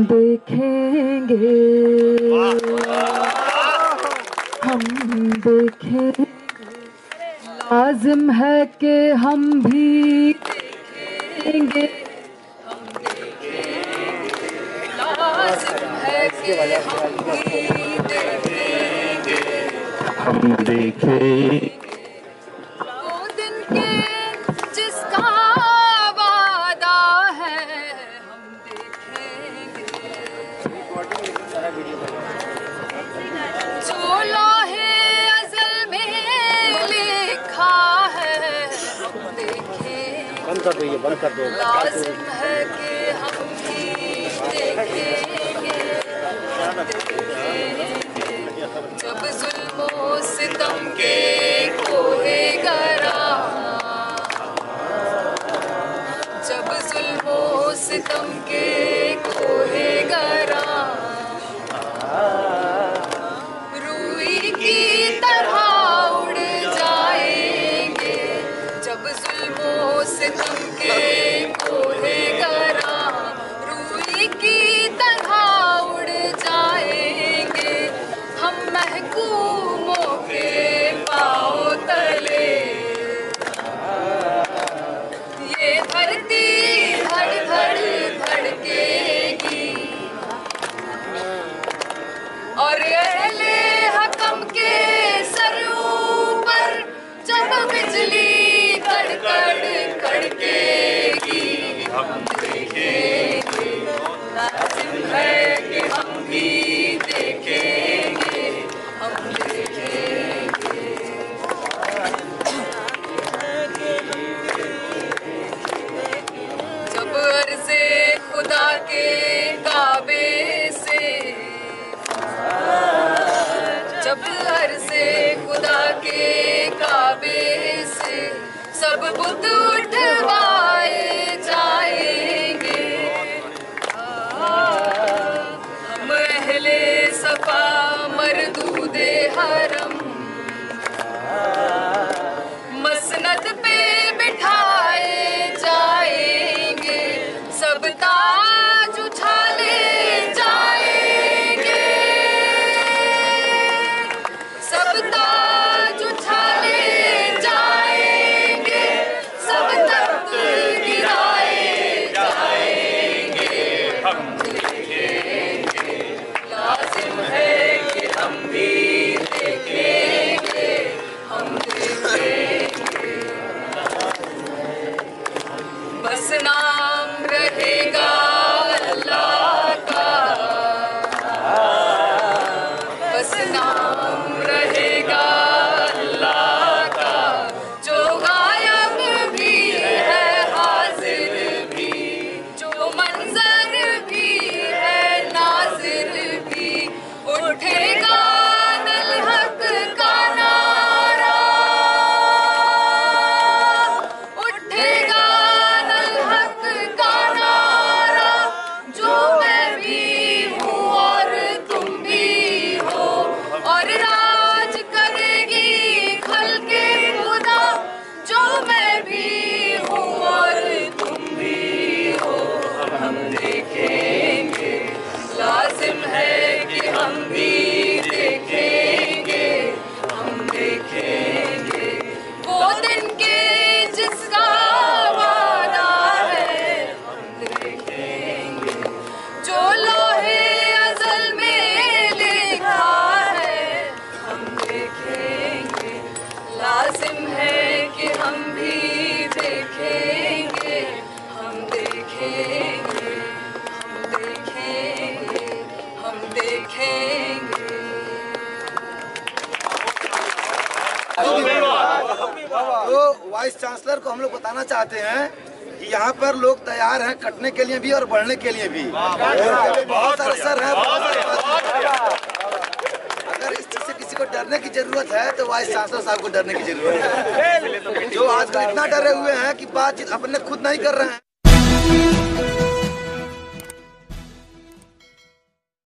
देखेंगे, हम देखेंगे, लाजिम है कि हम भी देखेंगे, हम देखेंगे, लाजिम है कि हम भी देखेंगे, हम देखेंगे वो दिन के जिसका वादा है, हम देखेंगे जो लोहे अज़ल में लिखा है, हम देखेंगे बंद कर दो, ये बंद कर दो, लाज़िम है कि हम भी देखेंगे, जब जुल्मों सितम के कोहे गरा, जब जुल्मों सितम के कोहे गरा रूई की तरह उड़ जाएंगे, जब जुल्मों सितम के कोहे गरा रूई की तरह उड़ जाएंगे, हम महकूमों के पाँव तले, ये धरती धड़ धड़ धड़केगी और अहले हकम के सर ऊपर जब बिजली कड़कड़ कड़केगी, हम देखेंगे, लाजिम है कि हम भी देखेंगे, हम देखेंगे जब अर्ज़े खुदा के काबे से, जब अर्ज़े खुदा के काबे से सब बुत उठवाए जाएंगे, हम अहले सफा मरदूदे हरम मसनद पे बिठाए जाएंगे, सब ताज उछाले जाएंगे, सब ताज उछाले जाएंगे, सब तख्त गिराए जाएंगे, हम देखेंगे, लाजिम है कि हम भी देखेंगे, हम देखेंगे बस नाम रहेगा अल्लाह का, बस नाम रहेगा अल्लाह का, जो गायब भी है हाजिर भी, जो मंजर भी है नाजिर भी, उठेगा अल हक का नारा, उठेगा अल हक का नारा, जो मैं भी हूँ और तुम भी हो, और राज करेगी खल्के खुदा, जो मैं भी हूँ और तुम भी हो, हम देखेंगे, लाजिम है कि हम भी देखेंगे, हम देखेंगे वो दिन के जिसका वादा है, हम देखेंगे जो लोहे अज़ल में लिखा है, हम देखेंगे, लाजिम है कि हम भी देखेंगे, हम देखेंगे, हम देखेंगे, हम देखेंगे। तो वाइस चांसलर को हम लोग बताना चाहते हैं कि यहाँ पर लोग तैयार हैं कटने के लिए भी और बढ़ने के लिए भी, बहुत सारे सर है, अगर इस चीज से किसी को डरने की जरूरत है तो वाइस चांसलर साहब को डरने की जरूरत है, जो आजकल इतना डरे हुए हैं कि बातचीत अपने खुद नहीं कर रहे हैं।